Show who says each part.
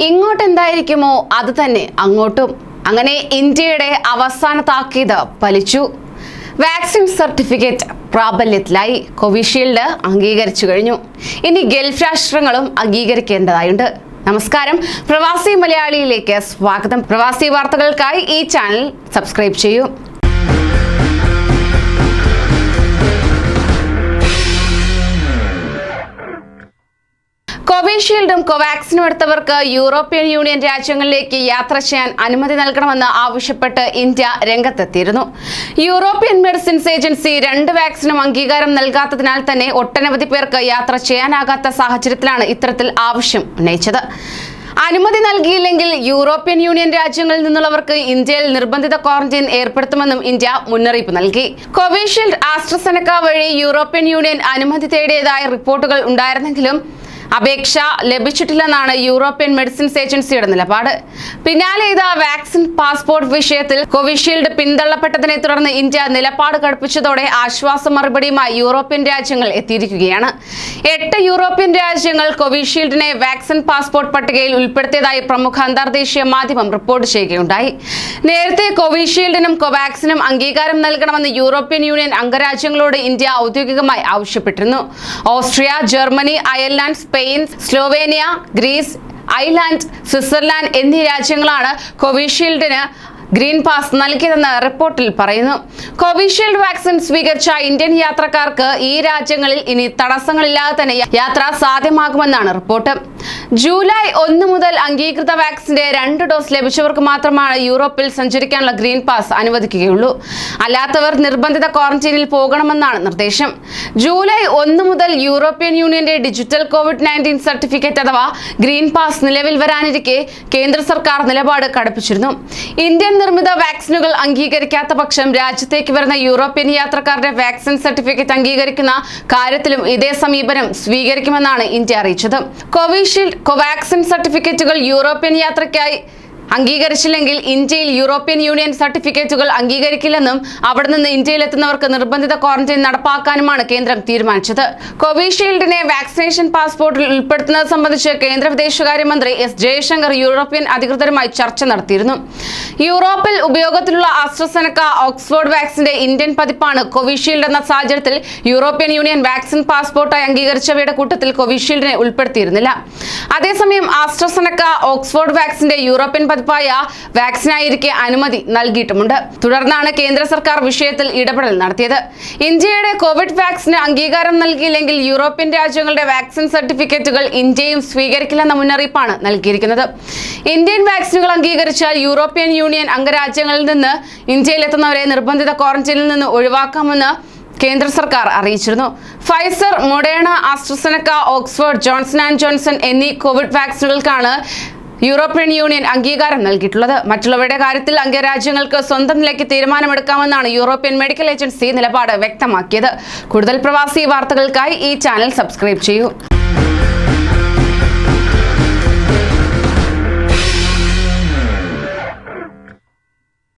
Speaker 1: ഇങ്ങോട്ട് എന്തായിരിക്കുമോ അത് തന്നെ അങ്ങോട്ടും. അങ്ങനെ ഇന്ത്യയുടെ അവസാന താക്കീത് ഫലിച്ചു. വാക്സിൻ സർട്ടിഫിക്കറ്റ് പ്രാബല്യത്തിലായി. കോവിഷീൽഡ് അംഗീകരിച്ചു കഴിഞ്ഞു. ഇനി ഗൾഫ് രാഷ്ട്രങ്ങളും അംഗീകരിക്കേണ്ടതായുണ്ട്. നമസ്കാരം, പ്രവാസി മലയാളിയിലേക്ക് സ്വാഗതം. പ്രവാസി വാർത്തകൾക്കായി ഈ ചാനൽ സബ്സ്ക്രൈബ് ചെയ്യൂ. കോവിഷീൽഡും കോവാക്സിനും എടുത്തവർക്ക് യൂറോപ്യൻ യൂണിയൻ രാജ്യങ്ങളിലേക്ക് യാത്ര ചെയ്യാൻ അനുമതി നൽകണമെന്ന് ആവശ്യപ്പെട്ട് ഇന്ത്യ രംഗത്തെത്തിയിരുന്നു. യൂറോപ്യൻ മെഡിസിൻസ് ഏജൻസി 2 വാക്സിനും അംഗീകാരം നൽകാത്തതിനാൽ തന്നെ ഒട്ടനവധി പേർക്ക് യാത്ര ചെയ്യാനാകാത്ത സാഹചര്യത്തിലാണ് ഇത്തരത്തിൽ ആവശ്യം ഉന്നയിച്ചത്. അനുമതി നൽകിയില്ലെങ്കിൽ യൂറോപ്യൻ യൂണിയൻ രാജ്യങ്ങളിൽ നിന്നുള്ളവർക്ക് ഇന്ത്യയിൽ നിർബന്ധിത ക്വാറന്റൈൻ ഏർപ്പെടുത്തുമെന്നും ഇന്ത്യ മുന്നറിയിപ്പ് നൽകി. കോവിഷീൽഡ് ആസ്ട്രസെനക്ക വഴി യൂറോപ്യൻ യൂണിയൻ അനുമതി തേടിയതായ റിപ്പോർട്ടുകൾ ഉണ്ടായിരുന്നെങ്കിലും അപേക്ഷ ലഭിച്ചിട്ടില്ലെന്നാണ് യൂറോപ്യൻ മെഡിസിൻസ് ഏജൻസിയുടെ നിലപാട്. പിന്നാലെ ഇത് വാക്സിൻ പാസ്പോർട്ട് വിഷയത്തിൽ കോവിഷീൽഡ് പിന്തള്ളപ്പെട്ടതിനെ തുടർന്ന് ഇന്ത്യ നിലപാട് കടുപ്പിച്ചതോടെ ആശ്വാസ മറുപടിയുമായി യൂറോപ്യൻ രാജ്യങ്ങൾ എത്തിയിരിക്കുകയാണ്. 8 യൂറോപ്യൻ രാജ്യങ്ങൾ കോവിഷീൽഡിനെ വാക്സിൻ പാസ്പോർട്ട് പട്ടികയിൽ ഉൾപ്പെടുത്തിയതായി പ്രമുഖ അന്തർദേശീയ മാധ്യമം റിപ്പോർട്ട് ചെയ്യുകയുണ്ടായി. നേരത്തെ കോവിഷീൽഡിനും കോവാക്സിനും അംഗീകാരം നൽകണമെന്ന് യൂറോപ്യൻ യൂണിയൻ അംഗരാജ്യങ്ങളോട് ഇന്ത്യ ഔദ്യോഗികമായി ആവശ്യപ്പെട്ടിരുന്നു. Austria, Germany, Ireland, Spain, Slovenia, Greece, Iceland, Switzerland എന്നീ രാജ്യങ്ങളാണ് കോവിഷീൽഡിന് ഗ്രീൻ പാസ് നൽകിയതെന്ന് റിപ്പോർട്ടിൽ പറയുന്നു. കോവിഷീൽഡ് വാക്സിൻ സ്വീകരിച്ച ഇന്ത്യൻ യാത്രക്കാർക്ക് ഈ രാജ്യങ്ങളിൽ ഇനി തടസ്സങ്ങളില്ലാതെ തന്നെ യാത്ര സാധ്യമാകുമെന്നാണ് റിപ്പോർട്ട്. ജൂലൈ 1 മുതൽ അംഗീകൃത വാക്സിന്റെ 2 ഡോസ് ലഭിച്ചവർക്ക് മാത്രമാണ് യൂറോപ്പിൽ സഞ്ചരിക്കാനുള്ള ഗ്രീൻ പാസ് അനുവദിക്കുകയുള്ളൂ. അല്ലാത്തവർ നിർബന്ധിത ക്വാറന്റൈനിൽ പോകണമെന്നാണ് നിർദ്ദേശം. ജൂലൈ 1 മുതൽ യൂറോപ്യൻ യൂണിയന്റെ ഡിജിറ്റൽ COVID-19 സർട്ടിഫിക്കറ്റ് അഥവാ ഗ്രീൻ പാസ് നിലവിൽ വരാനിരിക്കെ കേന്ദ്ര സർക്കാർ നിലപാട് കടുപ്പിച്ചിരുന്നു. ഇന്ത്യൻ നിർമ്മിത വാക്സിനുകൾ അംഗീകരിക്കാത്ത പക്ഷം രാജ്യത്തേക്ക് വരുന്ന യൂറോപ്യൻ യാത്രക്കാരുടെ വാക്സിൻ സർട്ടിഫിക്കറ്റ് അംഗീകരിക്കുന്ന കാര്യത്തിലും ഇതേ സമീപനം സ്വീകരിക്കുമെന്നാണ് ഇന്ത്യ അറിയിച്ചത്. കോവിഷീൽഡ്, കോവാക്സിൻ സർട്ടിഫിക്കറ്റുകൾ യൂറോപ്യൻ യാത്രയ്ക്കായി അംഗീകരിച്ചില്ലെങ്കിൽ ഇന്ത്യയിൽ യൂറോപ്യൻ യൂണിയൻ സർട്ടിഫിക്കറ്റുകൾ അംഗീകരിക്കില്ലെന്നും അവിടെ നിന്ന് ഇന്ത്യയിലെത്തുന്നവർക്ക് നിർബന്ധിത ക്വാറന്റൈൻ നടപ്പാക്കാനുമാണ് കേന്ദ്രം തീരുമാനിച്ചത്. കോവിഷീൽഡിനെ വാക്സിനേഷൻ പാസ്പോർട്ടിൽ ഉൾപ്പെടുത്തുന്നത് സംബന്ധിച്ച് കേന്ദ്ര വിദേശകാര്യമന്ത്രി എസ് ജയശങ്കർ യൂറോപ്യൻ അധികൃതരുമായി ചർച്ച നടത്തിയിരുന്നു. യൂറോപ്പിൽ ഉപയോഗത്തിലുള്ള ആസ്ട്രസെനക്ക ഓക്സ്ഫോർഡ് വാക്സിന്റെ ഇന്ത്യൻ പതിപ്പാണ് കോവിഷീൽഡ് എന്ന സാഹചര്യത്തിൽ യൂറോപ്യൻ യൂണിയൻ വാക്സിൻ പാസ്പോർട്ടായി അംഗീകരിച്ചവയുടെ കൂട്ടത്തിൽ കോവിഷീൽഡിനെ ഉൾപ്പെടുത്തിയിരുന്നില്ല. അതേസമയം ആസ്ട്രസെനക്ക ഓക്സ്ഫോർഡ് വാക്സിന്റെ യൂറോപ്യൻ പതിപ്പായ വാക്സിനായിരിക്കെ അനുമതി നൽകിയിട്ടുമുണ്ട്. തുടർന്നാണ് കേന്ദ്ര സർക്കാർ വിഷയത്തിൽ ഇടപെടൽ നടത്തിയത്. ഇന്ത്യയുടെ കോവിഡ് വാക്സിന് അംഗീകാരം നൽകിയില്ലെങ്കിൽ യൂറോപ്യൻ രാജ്യങ്ങളുടെ വാക്സിൻ സർട്ടിഫിക്കറ്റുകൾ ഇന്ത്യയും സ്വീകരിക്കില്ലെന്ന മുന്നറിയിപ്പാണ് നൽകിയിരിക്കുന്നത്. ഇന്ത്യൻ വാക്സിനുകൾ അംഗീകരിച്ചാൽ യൂറോപ്യൻ യൂണിയൻ അംഗരാജ്യങ്ങളിൽ നിന്ന് ഇന്ത്യയിലെത്തുന്നവരെ നിർബന്ധിത ക്വാറന്റൈനിൽ നിന്ന് ഒഴിവാക്കാമെന്ന് കേന്ദ്ര സർക്കാർ അറിയിച്ചിരുന്നു. Pfizer, Moderna, AstraZeneca, Oxford, Johnson and Johnson എന്നീ കോവിഡ് വാക്സിനുകൾക്കാണ് യൂറോപ്യൻ യൂണിയൻ അംഗീകാരം നൽകിയിട്ടുള്ളത്. മറ്റുള്ളവരുടെ കാര്യത്തിൽ അംഗരാജ്യങ്ങൾക്ക് സ്വന്തം നിലയ്ക്ക് തീരുമാനമെടുക്കാമെന്നാണ് യൂറോപ്യൻ മെഡിക്കൽ ഏജൻസി നിലപാട് വ്യക്തമാക്കിയത്. കൂടുതൽ പ്രവാസി വാർത്തകൾക്കായി ഈ ചാനൽ സബ്സ്ക്രൈബ് ചെയ്യൂ.